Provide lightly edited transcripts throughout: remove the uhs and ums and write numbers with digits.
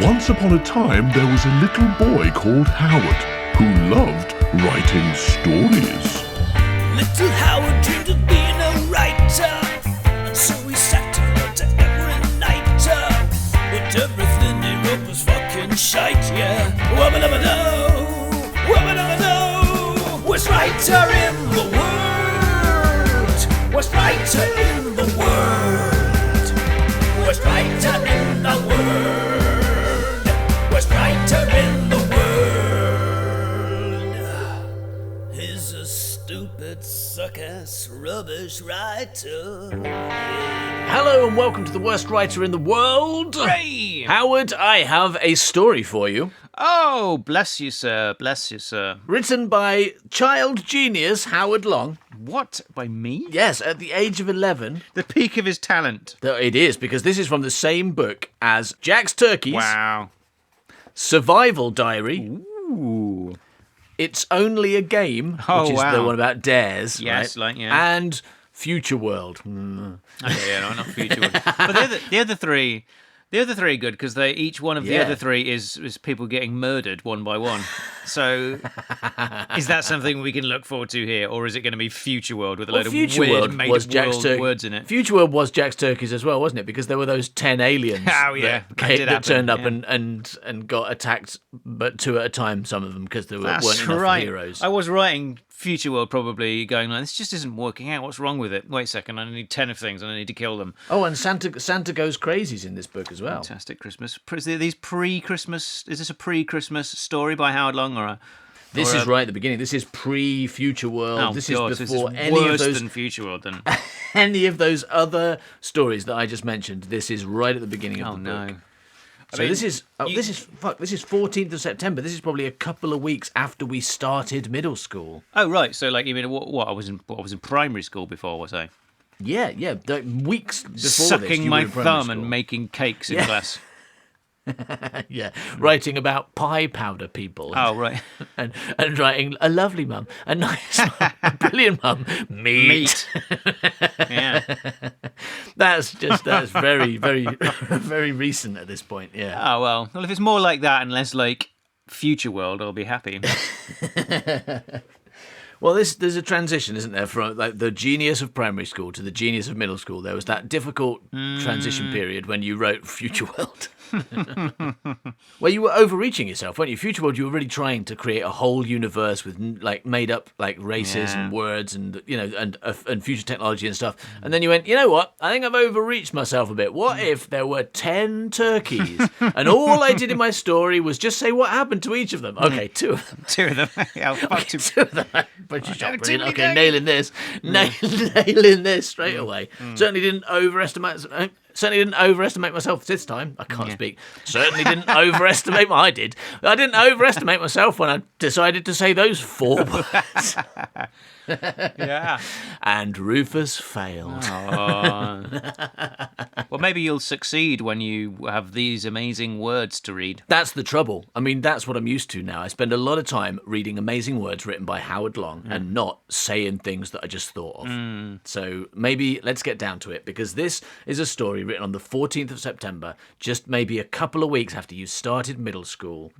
Once upon a time, there was a little boy called Howard who loved writing stories. Little Howard dreamed of being a writer, and so he sat and wrote every night. But everything he wrote was fucking shite, yeah. Wubba-dubba-doo, wubba-dubba-doo. Worst writer in the world, worst writer in the world, worst writer in the world, worst writer in the world. He's a stupid, suck-ass, rubbish writer. Hello and welcome to the worst writer in the world. Hooray! Howard, I have a story for you. Oh, bless you, sir. Bless you, sir. Written by child genius Howard Long. What? By me? Yes, at the age of 11. The peak of his talent. It is, because this is from the same book as Jack's Turkeys, Wow. Survival Diary, Ooh. It's Only a Game, Oh, which is the wow. one about dares, Yes, right? like, yeah. And Future World. Okay, yeah, no, not future one. But the other three are good because each one of the Yeah. other three is people getting murdered one by one. So, is that something we can look forward to here, or is it going to be Future World with a load of Future weird World made was up Jack's world words in it? Future World was Jack's Turkeys as well, wasn't it? Because there were those 10 aliens Oh, yeah, that did happen, turned up yeah. and got attacked, but two at a time, some of them, because there weren't That's enough right. heroes. I was writing Future World probably going like, this just isn't working out. What's wrong with it? Wait a second, I need 10 of things and I need to kill them. Oh, and Santa Goes Crazy's in this book as well. Fantastic Christmas. Is this a pre-Christmas story by Howard Long or a... This is right at the beginning. This is pre-Future World. Oh, this God, is so before this is any of worse those than Future World then. any of those other stories that I just mentioned. This is right at the beginning of Oh the no. book. I So mean, this is 14th of September. This is probably a couple of weeks after we started middle school. Oh right, so like you mean what I was in primary school before, was I? Yeah, like weeks before this. Sucking you my were in primary thumb school. and making cakes in class. Yeah, writing about pie powder people. Oh right. And writing a lovely mum, a nice mum, a brilliant mum, meat. Yeah. That's very, very, very recent at this point. Yeah. Oh well. Well, if it's more like that and less like Future World, I'll be happy. Well, there's a transition, isn't there, from like the genius of primary school to the genius of middle school. There was that difficult transition period when you wrote Future World. Well, you were overreaching yourself, weren't you? Future World, you were really trying to create a whole universe with like made up like races Yeah. and words and and future technology and stuff. And then you went, you know what? I think I've overreached myself a bit. What if there were 10 turkeys and all I did in my story was just say what happened to each of them? Okay, 2 of them. Two of them. Yeah, fuck two. 2 of them. But you shot too brilliant. many Okay, turkeys. nailing this straight away. Certainly didn't overestimate myself this time. I can't speak. Certainly didn't overestimate. I did. I didn't overestimate myself when I decided to say those 4 words. Yeah. And Rufus failed. Oh. Well, maybe you'll succeed when you have these amazing words to read. That's the trouble. I mean, that's what I'm used to now. I spend a lot of time reading amazing words written by Howard Long and not saying things that I just thought of. So maybe let's get down to it, because this is a story written on the 14th of September, just maybe a couple of weeks after you started middle school.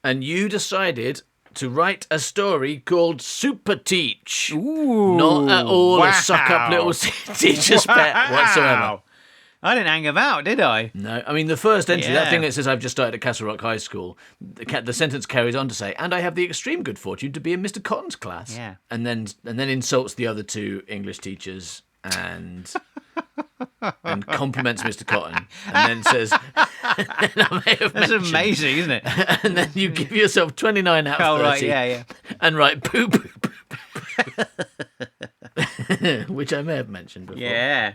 And you decided to write a story called SuperTeach. Ooh, Not at all wow. a suck-up little teacher's pet whatsoever. I didn't hang about, did I? No, I mean, the first entry, that Yeah. thing that says I've just started at Castle Rock High School, the sentence carries on to say, and I have the extreme good fortune to be in Mr. Cotton's class. Yeah. And then insults the other 2 English teachers and compliments Mr. Cotton, and then says, I may have That's mentioned- amazing, isn't it? And then you give yourself 29 out of 30. Oh, right, yeah. And write poo poo poo poo, which I may have mentioned before. Yeah.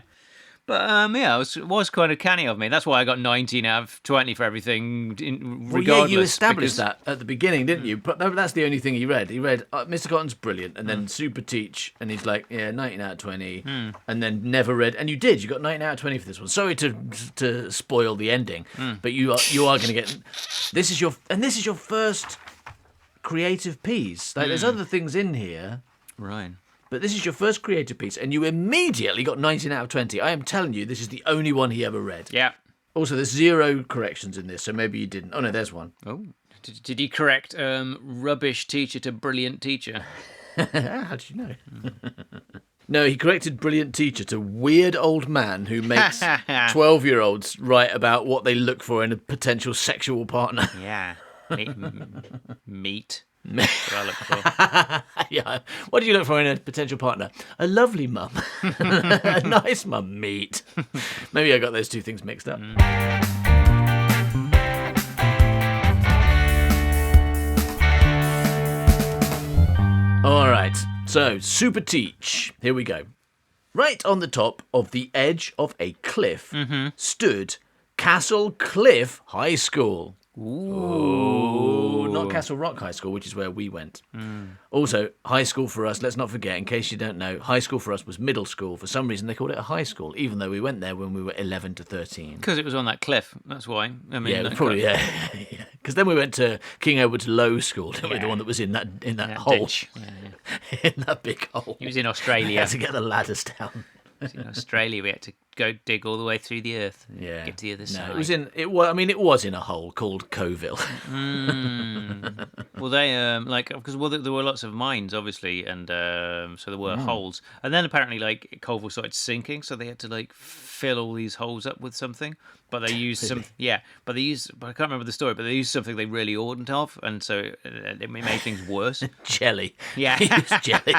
But, yeah, it was kind of canny of me. That's why I got 19 out of 20 for everything, regardless. Well, yeah, you established because- that at the beginning, didn't you? But that's the only thing he read. He read, Mr. Cotton's brilliant, and then SuperTeach, and he's like, yeah, 19 out of 20, and then never read. And you did. You got 19 out of 20 for this one. Sorry to spoil the ending, but you are going to get... This is your first creative piece. Like, there's other things in here... Right. But this is your first creative piece, and you immediately got 19 out of 20. I am telling you, this is the only one he ever read. Yeah. Also, there's 0 corrections in this, so maybe you didn't. Oh, no, there's one. Oh, did he correct rubbish teacher to brilliant teacher? How did you know? No, he corrected brilliant teacher to weird old man who makes 12-year-olds write about what they look for in a potential sexual partner. Yeah. Meat. That's what I look for. Yeah. What do you look for in a potential partner? A lovely mum. A nice mum. Meat. Maybe I got those two things mixed up. All right. So, SuperTeach. Here we go. Right on the top of the edge of a cliff stood Castle Cliff High School. Ooh. Not Castle Rock High School, which is where we went. Also, high school for us, let's not forget, in case you don't know, high school for us was middle school. For some reason, they called it a high school, even though we went there when we were 11 to 13. Because it was on that cliff, that's why. I mean, Yeah, probably, yeah. Because then we went to King Edward's Low School, didn't we? The one that was in that hole. Ditch. In that big hole. He was in We Australia. had to get the ladders down. In Australia, we had to go dig all the way through the earth. Yeah. Get to the other side. It was in a hole called Coville. Well, they because there were lots of mines, obviously, and so there were holes. And then apparently, Colville started sinking, so they had to fill all these holes up with something. But they used but I can't remember the story, but they used something they really oughtn't have, and so it made things worse. Jelly. Yeah. He used jelly.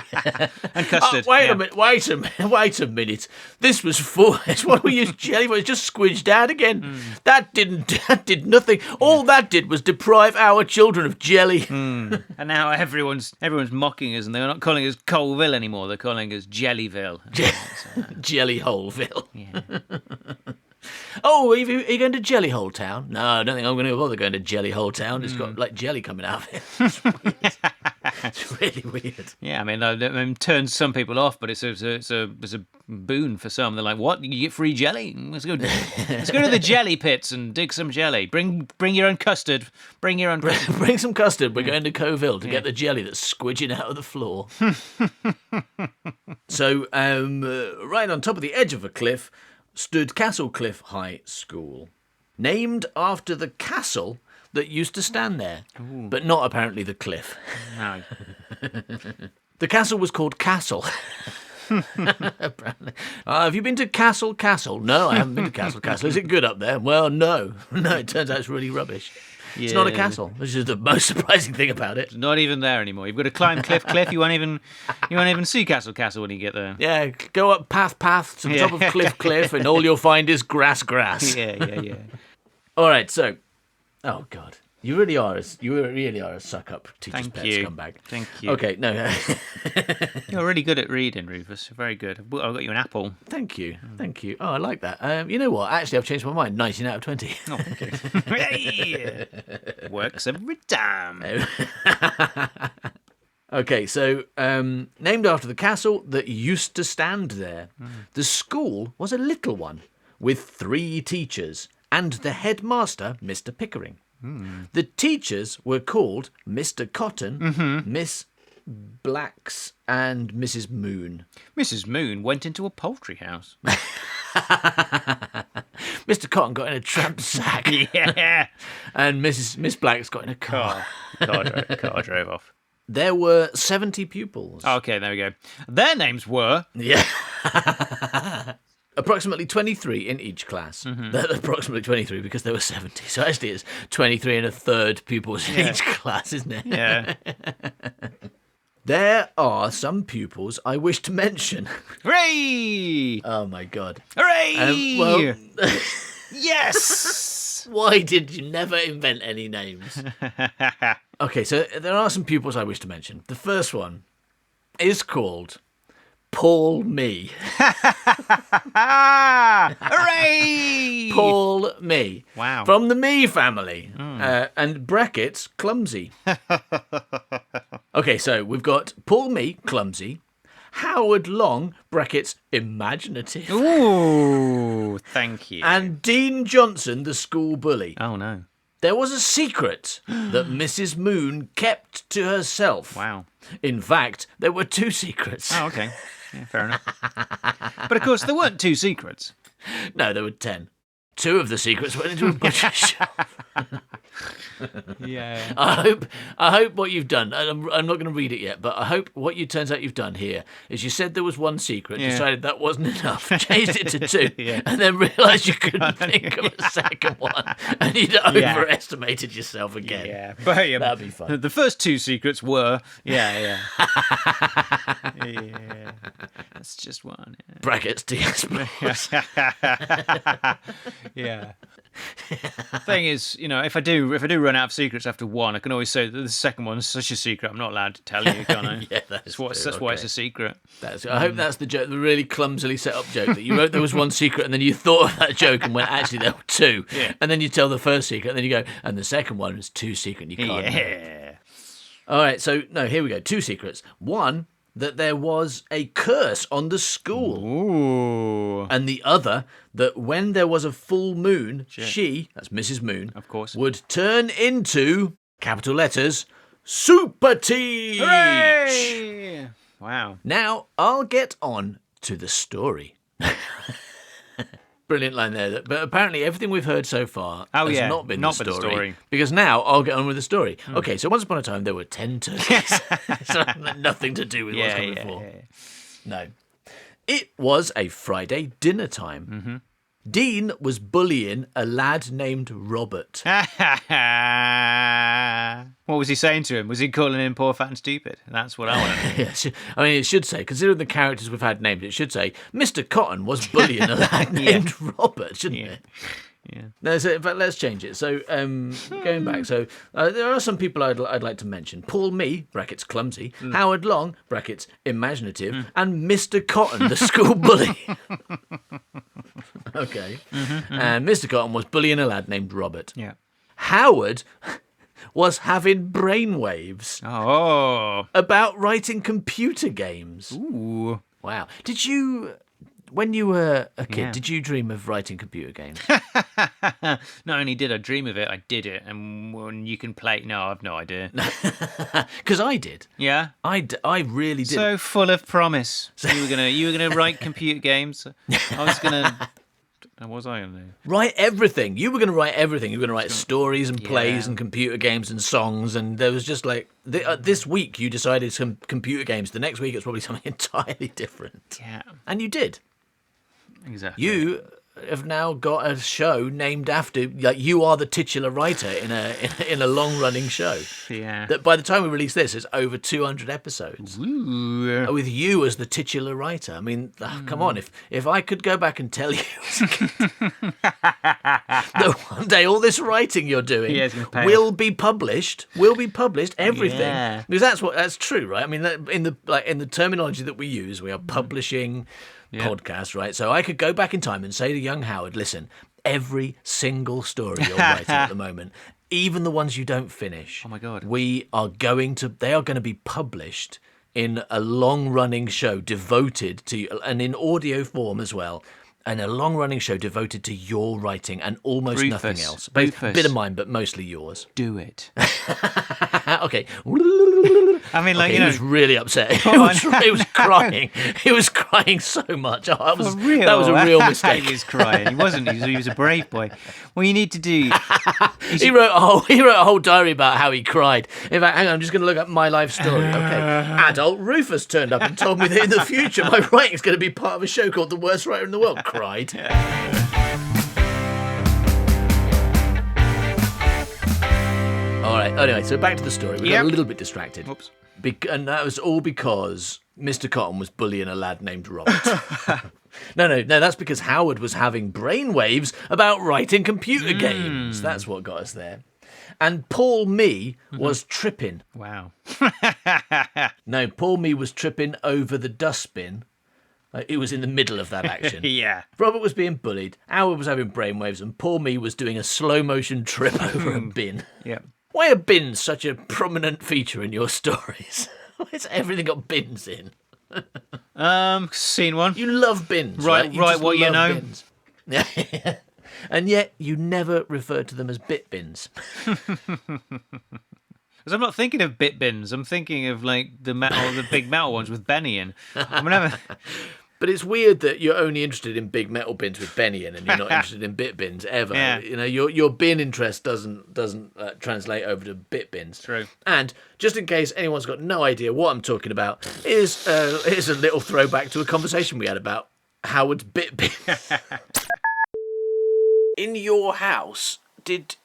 And custard. Oh, wait a minute. This was foolish. What we used jelly for? It's just squidged out again. That did nothing. All that did was deprive our children of jelly. And now everyone's mocking us, and they're not calling us Colville anymore. They're calling us Jellyville. Jellyholeville. Yeah. Oh, are you going to Jellyhole Town? No, I don't think I'm going to bother going to Jellyhole Town. It's got jelly coming out of it. It's weird. It's really weird. Yeah, I mean, it turns some people off, but it's a boon for some. They're like, "What? You get free jelly? Let's go to the jelly pits and dig some jelly. Bring your own custard. Bring your own custard. Bring some custard. We're going to Coville to get the jelly that's squidging out of the floor." So, right on top of the edge of a cliff stood Castle Cliff High School, named after the castle that used to stand there, but not apparently the cliff. No. The castle was called Castle. Apparently. Have you been to Castle Castle? No, I haven't been to Castle Castle. Is it good up there? Well, no. No, it turns out it's really rubbish. It's not a castle, which is the most surprising thing about it. It's not even there anymore. You've got to climb cliff. You won't even see Castle when you get there. Yeah, go up path to the top of cliff, and all you'll find is grass. Yeah. All right, so, oh God, you really are a suck-up teacher's pet scumbag. Thank you. Okay, no. You're really good at reading, Rufus. Very good. I've got you an apple. Thank you. Oh, I like that. You know what? Actually, I've changed my mind. 19 out of 20. Oh, thank you. Hey! Works every time. Okay, so named after the castle that used to stand there. The school was a little one with 3 teachers and the headmaster, Mr. Pickering. The teachers were called Mr. Cotton, Miss Blacks, and Mrs. Moon. Mrs. Moon went into a poultry house. Mr. Cotton got in a tramp sack. Yeah. And Miss Blacks got in a car. Car drove off. There were 70 pupils. Okay, there we go. Their names were... Yeah. Approximately 23 in each class. Approximately 23 because there were 70. So actually it's 23 and a third pupils in each class, isn't it? Yeah. There are some pupils I wish to mention. Hooray! Oh my God. Hooray! Yes! Why did you never invent any names? Okay, so there are some pupils I wish to mention. The first one is called Paul Me. Hooray! Paul Me. Wow. From the Me family. And brackets, clumsy. Okay, so we've got Paul Me, clumsy. Howard Long, brackets, imaginative. Ooh, thank you. And Dean Johnson, the school bully. Oh, no. There was a secret that Mrs. Moon kept to herself. Wow. In fact, there were 2 secrets. Oh, okay. Yeah, fair enough. But of course, there weren't 2 secrets. No, there were 10. 2 of the secrets went into a butcher's shop. Yeah. I hope what you've done, and I'm not going to read it yet, but I hope what you turns out you've done here is you said there was 1 secret, decided that wasn't enough, changed it to 2, and then realised you couldn't think of a second one, and you'd overestimated yourself again. Yeah, but that'd be fun. The first 2 secrets were, yeah. That's just one. Brackets DS. Yeah. Thing is, if I do run out of secrets after 1, I can always say that the second one's such a secret I'm not allowed to tell you, can I? Yeah, that's why it's a secret. I hope that's the joke, the really clumsily set up joke that you wrote there was 1 secret and then you thought of that joke and went, actually there were 2. Yeah. And then you tell the first secret and then you go, and the second one is 2 secret and you can't know. Yeah. All right, so no, here we go. 2 secrets. 1, that there was a curse on the school. Ooh. And the other, that when there was a full moon, she, that's Mrs. Moon, of course, would turn into, capital letters, SuperTeach. Hooray! Wow. Now, I'll get on to the story. Brilliant line there. But apparently everything we've heard so far has not been the story. Because now I'll get on with the story. Okay, so once upon a time there were 10 turkeys. So nothing to do with what's come before. Yeah. No. It was a Friday dinner time. Mm-hmm. Dean was bullying a lad named Robert. What was he saying to him? Was he calling him poor, fat and stupid? That's what I want to know. Yes. I mean, it should say, considering the characters we've had named, it should say, Mr. Cotton was bullying a lad named Robert, shouldn't it? Yeah. No, so, but let's change it. So, going back, so there are some people I'd like to mention: Paul Me (brackets clumsy), Howard Long (brackets imaginative), and Mr. Cotton, the school bully. Okay, and Mr. Cotton was bullying a lad named Robert. Yeah. Howard was having brainwaves about writing computer games. Ooh. Wow. Did you? When you were a kid, did you dream of writing computer games? Not only did I dream of it, I did it. And when you can play... No, I've no idea. Because I did. Yeah? I really did. So full of promise. You were gonna write computer games. I was gonna... What was I gonna do? Write everything. You were going to write everything. You were going to write stories and plays and computer games and songs. And there was just like... this week you decided some computer games. The next week it's probably something entirely different. Yeah. And you did. Exactly. You have now got a show named after, like, you are the titular writer in a long running show. Yeah. That by the time we release this, it's over 200 episodes. Ooh. With you as the titular writer. I mean, come on, if I could go back and tell you that one day all this writing you're doing will be published, everything. Yeah. Because that's true, right? I mean, in the terminology that we use, we are publishing podcast, right? So I could go back in time and say to young Howard, listen, every single story you're writing at the moment, even the ones you don't finish, oh my God, they are going to be published in a long-running show devoted to, and in audio form as well, and a long-running show devoted to your writing and almost nothing else. A bit of mine, but mostly yours. Do it. Okay. I mean, like, he was really upset. He was crying. He was crying so much. That was a real mistake. He was crying. He wasn't. He was a brave boy. What you need to do... He wrote a whole diary about how he cried. In fact, hang on, I'm just going to look up my life story. Okay. Adult Rufus turned up and told me that in the future my writing's going to be part of a show called The Worst Writer in the World. Cried. All right. Anyway, so back to the story. We got a little bit distracted. Oops. And that was all because Mr. Cotton was bullying a lad named Robert. No, that's because Howard was having brainwaves about writing computer games. That's what got us there. And Paul Me was tripping. Wow. No, Paul Me was tripping over the dustbin. It was in the middle of that action. Yeah. Robert was being bullied, Howard was having brainwaves, and Paul Me was doing a slow-motion trip over a bin. Yeah. Why are bins such a prominent feature in your stories? Why has everything got bins in? Seen one. You love bins, right? Right, what you know. Bins. And yet you never refer to them as bit bins. Because I'm not thinking of bit bins. I'm thinking of like the big metal ones with Benny in. I'm never. But it's weird that you're only interested in big metal bins with Benny in, and you're not interested in bit bins ever. Yeah. You know, your bin interest doesn't translate over to bit bins. True. And just in case anyone's got no idea what I'm talking about, here's a little throwback to a conversation we had about Howard's bit bin. In your house, didn't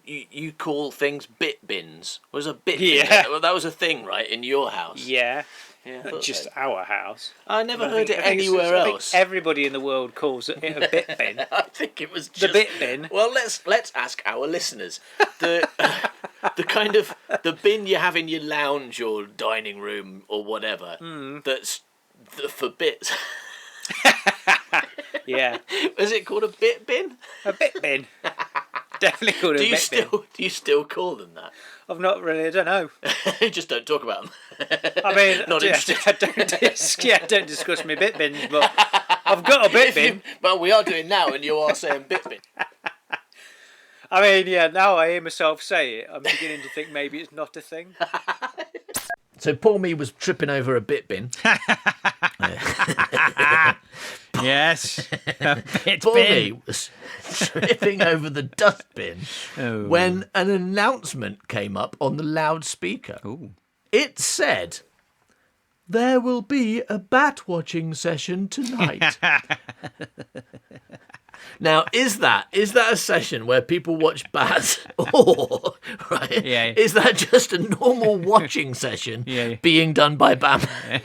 you call things bit bins? Was a bit? Yeah. Bin? Well, that was a thing, right? In your house. Yeah. Yeah, I Not thought just so. our house. I never I heard think- it I think it's- anywhere I think else. everybody in the world calls it a bit bin. I think it was The just bit bin. Well, let's ask our listeners. The kind of the bin you have in your lounge or dining room or whatever. That's for bits. Yeah. Is it called a bit bin? A bit bin. Definitely called a Do bit bin. you still call them that? I've not really, I don't know. Just don't talk about them. I mean, Not interested. I don't discuss my bit bins, but I've got a bit bin. But we are doing now, and you are saying bit bin. I mean, yeah, now I hear myself say it, I'm beginning to think maybe it's not a thing. So poor me was tripping over a bit bin. Yes. It's Poor been. me was tripping over the dustbin Oh. when an announcement came up on the loudspeaker. Ooh. It said, "There will be a bat watching session tonight." Now, is that a session where people watch bats, or right? Yeah. Is that just a normal watching session Yeah. being done by Batman?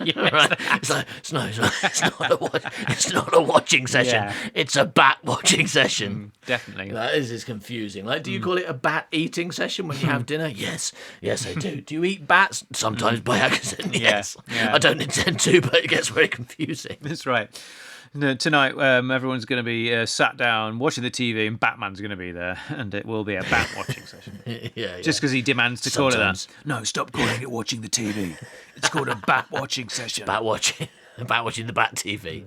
Yes. Right? It's like it's not a watching session. Yeah. It's a bat watching session. Definitely. That is confusing. Like, do you call it a bat eating session when you have dinner? Yes, I do. Do you eat bats? Sometimes by accident. Yes, yeah. I don't intend to, but it gets very confusing. That's right. No, tonight, everyone's going to be sat down watching the TV, and Batman's going to be there, and it will be a bat watching session. Yeah, Just because he demands to call it Sometimes. that. No, stop calling it watching the TV. It's called a bat watching session. bat watching the bat TV.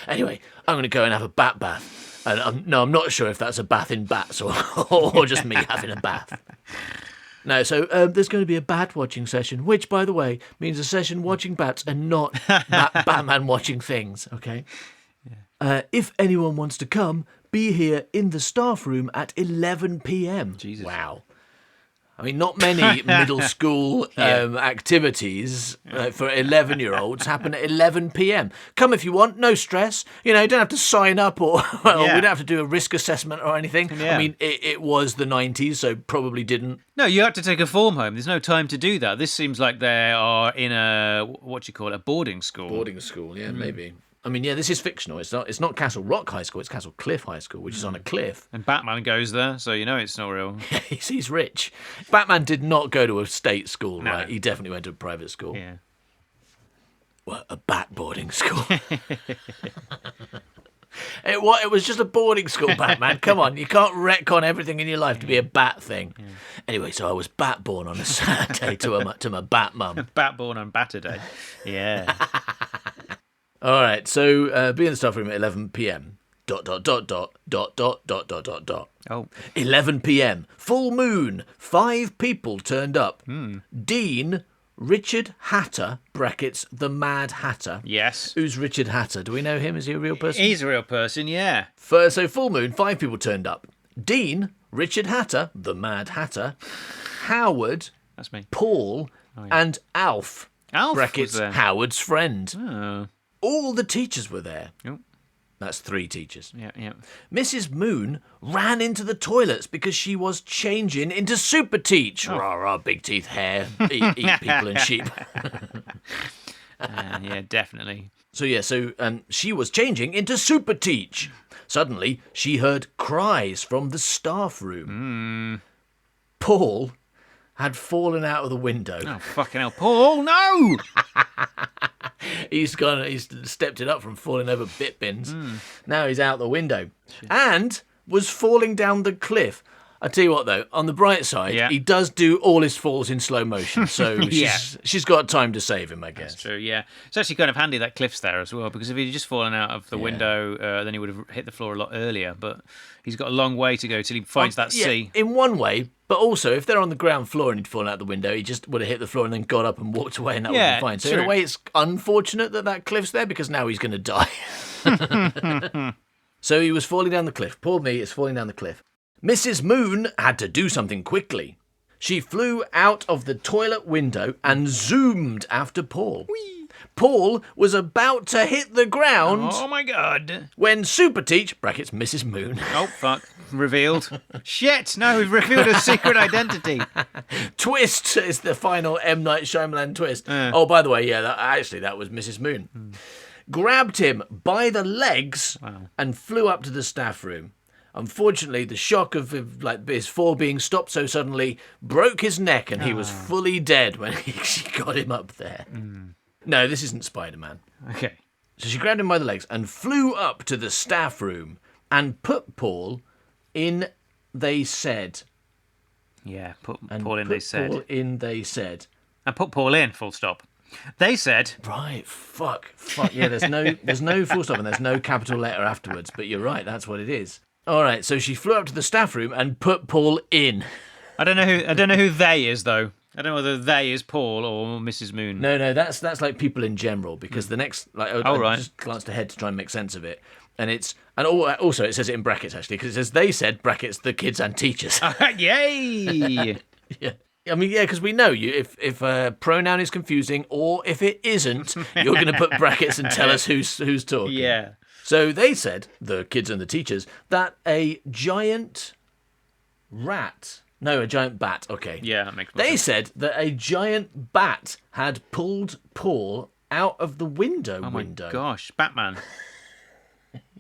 Anyway, I'm going to go and have a bat bath. And I'm not sure if that's a bath in bats or just me having a bath. No, so there's going to be a bat watching session, which, by the way, means a session watching bats and not Batman watching things, okay? If anyone wants to come, be here in the staff room at 11 p.m. Jesus. Wow. I mean, not many middle school activities for 11-year-olds happen at 11 p.m. Come if you want, no stress. You know, you don't have to sign up or we don't have to do a risk assessment or anything. Yeah. I mean, it was the 90s, so probably didn't. No, you have to take a form home. There's no time to do that. This seems like they are in a, a boarding school. Boarding school, yeah, maybe. I mean, yeah, this is fictional. It's not Castle Rock High School. It's Castle Cliff High School, which is on a cliff. And Batman goes there, so you know it's not real. He's rich. Batman did not go to a state school, No. right? He definitely went to a private school. Yeah. What, a bat boarding school? It was just a boarding school, Batman. Come on, you can't retcon everything in your life to be a bat thing. Yeah. Anyway, so I was bat born on a Saturday to my bat mum. Bat born on Batter Day. Yeah. All right, so be in the staff room at 11 p.m. ... Oh. 11 p.m. Full moon. 5 people turned up. Dean, Richard Hatter, brackets, the Mad Hatter. Yes. Who's Richard Hatter? Do we know him? Is he a real person? He's a real person, yeah. So full moon, 5 people turned up. Dean, Richard Hatter, the Mad Hatter, Howard, That's me. Paul, and Alf, Alf brackets, was there. Howard's friend. Oh. All the teachers were there. Yep. That's 3 teachers. Yeah. Mrs. Moon ran into the toilets because she was changing into SuperTeach. Rah, rah, big teeth hair, eat people and sheep. Yeah, definitely. So she was changing into SuperTeach. Suddenly, she heard cries from the staff room. Paul had fallen out of the window. Oh, fucking hell. Paul, no! He's stepped it up from falling over bit bins. Now he's out the window and was falling down the cliff. I tell you what, though, on the bright side, he does do all his falls in slow motion, so she's got time to save him, I guess. That's true, yeah. It's actually kind of handy that cliff's there as well, because if he'd just fallen out of the window, then he would have hit the floor a lot earlier, but he's got a long way to go till he finds that sea. In one way, But also, if they're on the ground floor and he'd fallen out the window, he just would have hit the floor and then got up and walked away, and that would have been fine. So in a true. way, it's unfortunate that cliff's there because now he's going to die. So he was falling down the cliff. Poor me is falling down the cliff. Mrs. Moon had to do something quickly. She flew out of the toilet window and zoomed after Paul. Whee! Paul was about to hit the ground Oh my god. when SuperTeach, brackets Mrs. Moon, Oh, fuck. Revealed. Shit, no, we've revealed a secret identity. twist is the final M. Night Shyamalan twist. Oh, by the way, yeah, that was Mrs. Moon. Grabbed him by the legs and flew up to the staff room. Unfortunately, the shock of his fall being stopped so suddenly broke his neck, and he was fully dead when she got him up there. No, this isn't Spider-Man. Okay. So she grabbed him by the legs and flew up to the staff room and put Paul in, they said. Yeah, put And Paul in, put they said. Paul in, they said. And put Paul in, full stop. They said. Right, fuck. Yeah, there's no full stop and there's no capital letter afterwards, but you're right, that's what it is. All right, so she flew up to the staff room and put Paul in. I don't know who they is though. I don't know whether they is Paul or Mrs. Moon. No, that's like people in general, because the next, I right. just glanced ahead to try and make sense of it, and also it says it in brackets actually, because it says they said brackets the kids and teachers. Yay! Yeah. I mean, yeah, because we know if a pronoun is confusing or if it isn't, you're going to put brackets and tell us who's talking. Yeah. So they said, the kids and the teachers, that a giant bat, okay. Yeah, that makes more They sense. said that a giant bat had pulled Paul out of the window. Oh my gosh, Batman.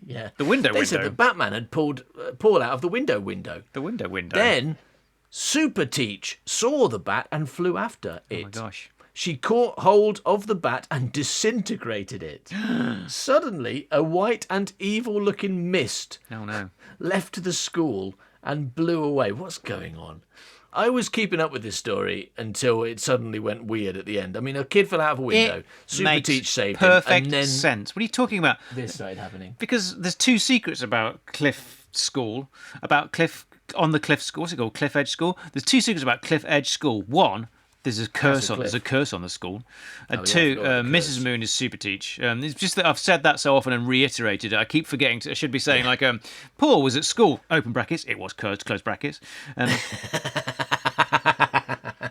Yeah. The window They said window. that Batman had pulled Paul out of the window. The window. Then SuperTeach saw the bat and flew after it. Oh my gosh. She caught hold of the bat and disintegrated it. Suddenly, a white and evil-looking mist Oh no. left the school and blew away. What's going on? I was keeping up with this story until it suddenly went weird at the end. I mean, a kid fell out of a window. SuperTeach saved him. Perfect And then sense. What are you talking about? this started happening. Because there's two secrets about Cliff School, about Cliff on the Cliff School. What's it called? Cliff Edge School. There's two secrets about Cliff Edge School. One, there's a curse on. cliff. There's a curse on the school. And Oh, yeah, I two, forgot about the curse. Mrs. Moon is SuperTeach. It's just that I've said that so often and reiterated it. I keep forgetting. I should be saying Paul was at school. Open brackets. It was cursed. Close brackets. And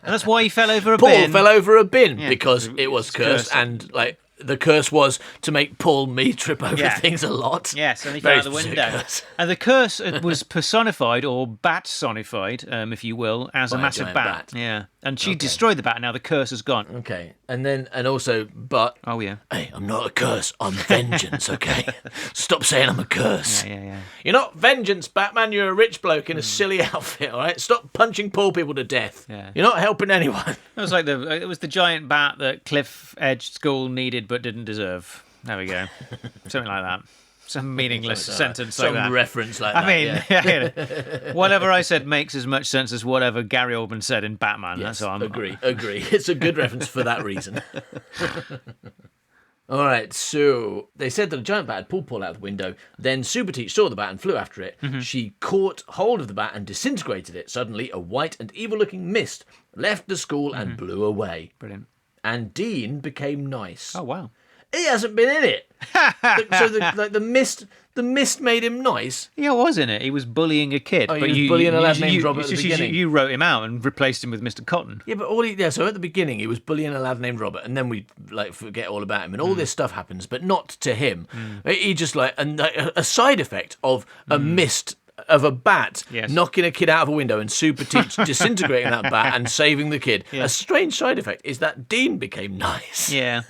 that's why he fell over a Paul bin. fell over a bin Yeah, because because it was it's cursed, cursed. and the curse was to make Paul me trip over Yeah. things a lot. Yes, and he Very fell out the specific window. curse. And the curse was personified or bat-sonified, if you will, as a By a massive giant bat. bat. Yeah, and she destroyed the bat. Now the curse has gone. Okay, and also, but Oh yeah, hey, I'm not a curse. I'm vengeance. Okay, stop saying I'm a curse. yeah. You're not vengeance, Batman. You're a rich bloke in a silly outfit. All right, stop punching poor people to death. Yeah. You're not helping anyone. It was like it was the giant bat that Cliff Edge School needed but didn't deserve. There we go, something like that. Some meaningless sentence like Some that. reference like I that. mean, yeah. yeah. Whatever I said makes as much sense as whatever Gary Oldman said in Batman. Yes, That's all. agree. It's a good reference for that reason. All right, so they said that a giant bat had pulled Paul out the window. Then SuperTeach saw the bat and flew after it. Mm-hmm. She caught hold of the bat and disintegrated it. Suddenly, a white and evil-looking mist left the school and blew away. Brilliant. And Dean became nice. Oh wow. He hasn't been in it. So the mist made him nice. Yeah, it was in it. He was bullying a kid. Oh, he but was bullying a lad named Robert at the beginning. You wrote him out and replaced him with Mr. Cotton. Yeah, but so at the beginning he was bullying a lad named Robert, and then we forget all about him, and all this stuff happens, but not to him. He just a side effect of a mist of a bat Yes. knocking a kid out of a window and SuperTeach disintegrating that bat and saving the kid. Yeah. A strange side effect is that Dean became nice. Yeah.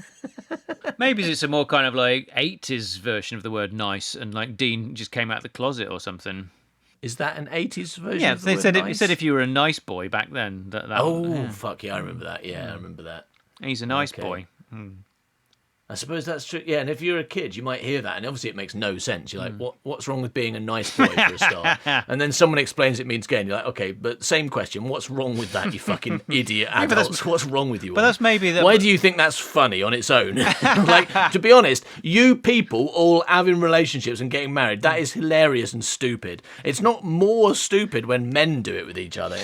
Maybe it's a more kind of like 80s version of the word nice, and like Dean just came out of the closet or something. Is that an 80s version? Yeah, of the they word said nice? it said if you were a nice boy back then. That Oh, fuck yeah, I remember that. Yeah, I remember that. he's a nice Okay. boy. I suppose that's true. Yeah, and if you're a kid, you might hear that, and obviously it makes no sense. You're like, what's wrong with being a nice boy for a start? And then someone explains it means gay, and you're like, okay, but same question. What's wrong with that, you fucking idiot adults? What's wrong with you? But that's maybe that. Why do you think that's funny on its own? Like, to be honest, you people all having relationships and getting married, that is hilarious and stupid. It's not more stupid when men do it with each other.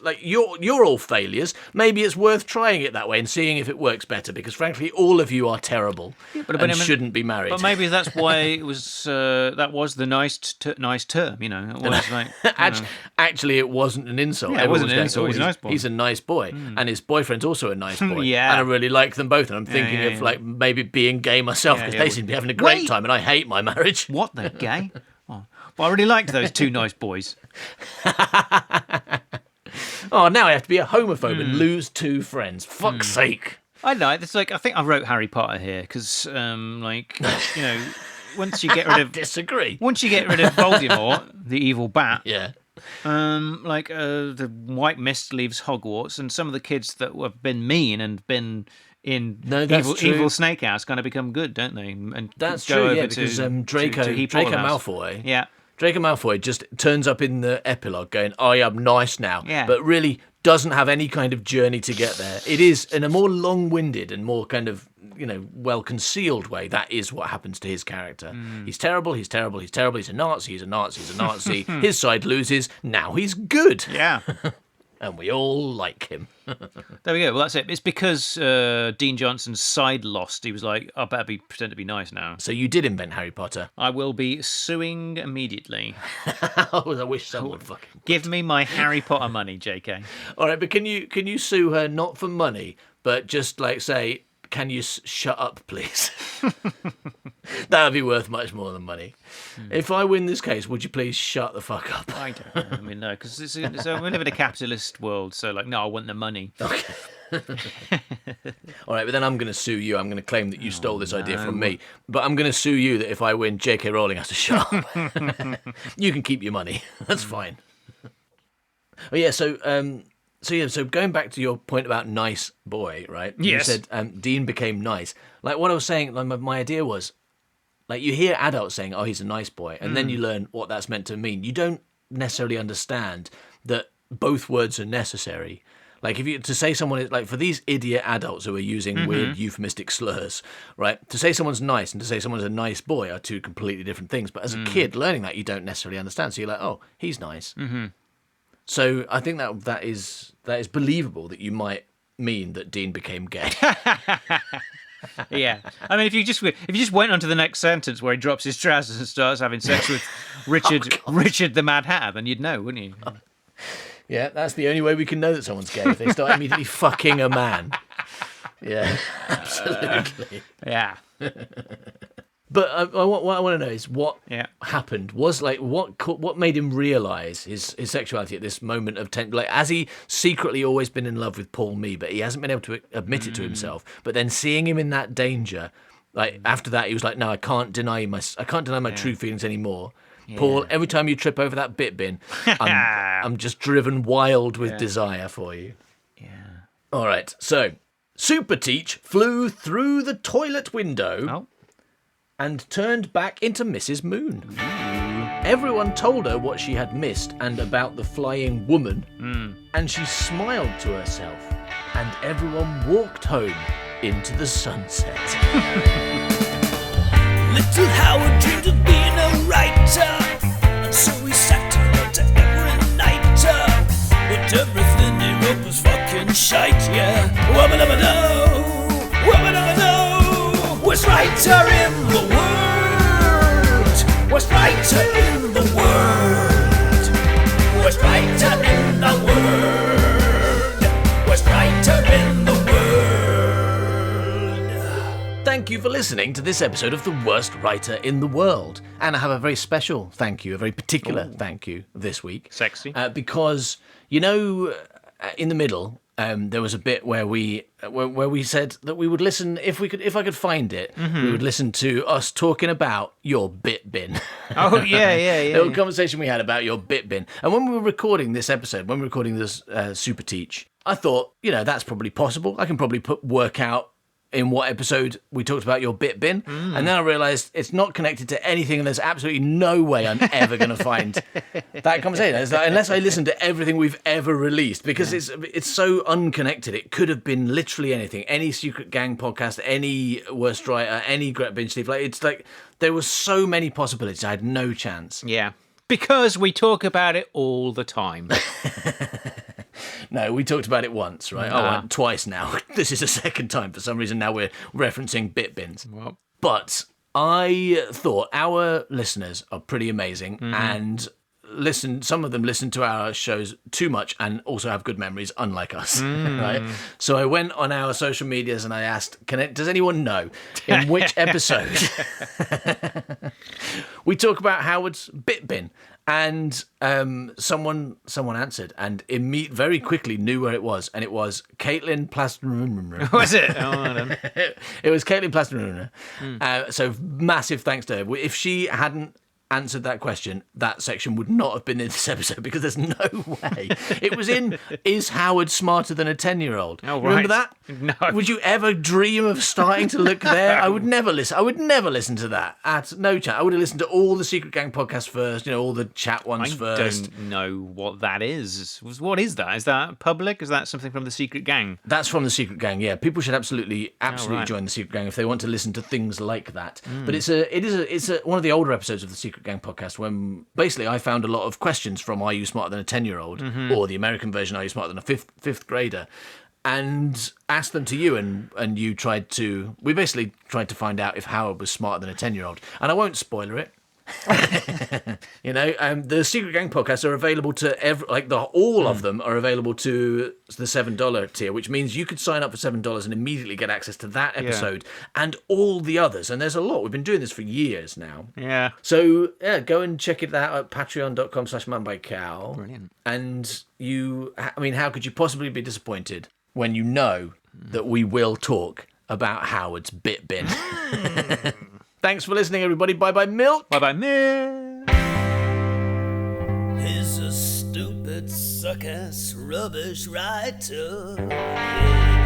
Like, you're all failures. Maybe it's worth trying it that way and seeing if it works better, because frankly, all of you are terrible and shouldn't be married. But maybe that's why it was. That was the nice term. You know, it was like. Actually, it wasn't an insult. Yeah, it wasn't an insult. "Oh, He's a nice boy." He's a nice boy, and his boyfriend's also a nice boy. Yeah. And I really like them both. And I'm thinking of like maybe being gay myself, because they seem to be having a great time, and I hate my marriage. What, they're gay? Oh. Well, I really liked those two nice boys. Oh, now I have to be a homophobe and lose 2 friends. Fuck's sake. I know. It's like, I think I wrote Harry Potter here because, once you get rid of Disagree. once you get rid of Voldemort, the evil bat, Yeah. the white mist leaves Hogwarts, and some of the kids that have been mean and been in evil Snake House kind of become good, don't they? And That's go true, over yeah, to, because to Draco House. Malfoy. Yeah. Draco Malfoy just turns up in the epilogue going, I am nice now, Yeah. but really doesn't have any kind of journey to get there. It is, in a more long-winded and more kind of, well-concealed way, that is what happens to his character. He's terrible, he's terrible, he's terrible, he's a Nazi, he's a Nazi, he's a Nazi. His side loses, now he's good. Yeah. And we all like him. There we go. Well, that's it. It's because Dean Johnson's side lost. He was like, I better pretend to be nice now. So you did invent Harry Potter. I will be suing immediately. I wish someone would fucking... Give me my Harry Potter money, JK. All right, but can you sue her not for money, but just like say, can you shut up, please? That would be worth much more than money. If I win this case, would you please shut the fuck up? I don't know. I mean, no, because we live in a capitalist world, so like, no, I want the money. Okay. All right, but then I'm going to sue you. I'm going to claim that you stole this idea from me. But I'm going to sue you that if I win, J.K. Rowling has to shut up. You can keep your money. That's fine. Oh yeah, so going back to your point about nice boy, right? Yes. You said Dean became nice. Like what I was saying, like my idea was, like you hear adults saying, "Oh, he's a nice boy," and then you learn what that's meant to mean. You don't necessarily understand that both words are necessary. Like to say someone is, like, for these idiot adults who are using weird euphemistic slurs, right? To say someone's nice and to say someone's a nice boy are 2 completely different things. But as a kid, learning that, you don't necessarily understand. So you're like, "Oh, he's nice." Mm-hmm. So I think that is believable that you might mean that Dean became gay. Yeah, I mean, if you just went on to the next sentence where he drops his trousers and starts having sex with Richard the Mad Hatter, then you'd know, wouldn't you? Yeah, that's the only way we can know that someone's gay, if they start immediately fucking a man. Yeah, absolutely. Yeah. But what I want to know is what Yeah. happened. Was like what made him realise his sexuality at this moment of tension? Like, has he secretly always been in love with Paul Mee, but he hasn't been able to admit it to himself? But then seeing him in that danger, like after that, he was like, "No, I can't deny my true feelings anymore." Yeah. Paul, every time you trip over that bit bin, I'm just driven wild with desire for you. Yeah. All right, so SuperTeach flew through the toilet window and turned back into Mrs. Moon. Everyone told her what she had missed and about the flying woman, and she smiled to herself, and everyone walked home into the sunset. Little Howard dreamed of being a writer, and so he sat and wrote every night. But everything he wrote was fucking shite, yeah. Wubba-dubba-doo, wubba-dubba-doo. Worst writer in the world, worst writer in the world, worst writer in the world, worst writer in the world. Thank you for listening to this episode of The Worst Writer in the World. And I have a very special thank you, a very particular thank you this week. Sexy. Because, in the middle, there was a bit where we said that we would listen, if I could find it, we would listen to us talking about your bit bin. Oh, yeah. The little conversation we had about your bit bin. And when we were recording this episode, when we were recording this SuperTeach, I thought, that's probably possible. I can probably work out in what episode we talked about your bit bin, and then I realised it's not connected to anything, and there's absolutely no way I'm ever going to find that conversation. It's like, unless I listen to everything we've ever released, because it's so unconnected. It could have been literally anything, any Secret Gang podcast, any Worst Writer, any Great Binge Thief. Like, it's like there were so many possibilities. I had no chance. Yeah. Because we talk about it all the time. No, we talked about it once, right? Twice now. This is the second time. For some reason, now we're referencing bit bins. Well. But I thought our listeners are pretty amazing and some of them listen to our shows too much and also have good memories, unlike us, right? So I went on our social medias and I asked, does anyone know in which episode we talk about Howard's bit bin? And someone answered and very quickly knew where it was, and it was Caitlin Plaster. Was it? Oh, I don't know. It was Caitlin Plaster. So massive thanks to her. If she hadn't answered that question, that section would not have been in this episode, because there's no way. It was in Is Howard Smarter Than a 10-Year-Old? Oh, right. Remember that? No. Would you ever dream of starting to look there? I would never listen to that. No chance. I would have listened to all the Secret Gang podcasts first, all the chat ones first. I don't know what that is. What is that? Is that public? Is that something from the Secret Gang? That's from the Secret Gang, yeah. People should absolutely join the Secret Gang if they want to listen to things like that. But it's one of the older episodes of the Secret Gang podcast, when basically I found a lot of questions from Are You Smarter Than a 10-Year-Old, or the American version Are You Smarter Than a fifth grader, and asked them to you, and we basically tried to find out if Howard was smarter than a 10-year-old. And I won't spoiler it. The Secret Gang podcasts are available to all of them are available to the $7 tier, which means you could sign up for $7 and immediately get access to that episode and all the others. And there's a lot. We've been doing this for years now. Yeah. So go and check it out at patreon.com/manbycow. Brilliant. And how could you possibly be disappointed when you know that we will talk about Howard's bit bin? Thanks for listening, everybody. Bye-bye, Milk. Bye-bye, Milk. He's a stupid, suck-ass, rubbish writer. Yeah.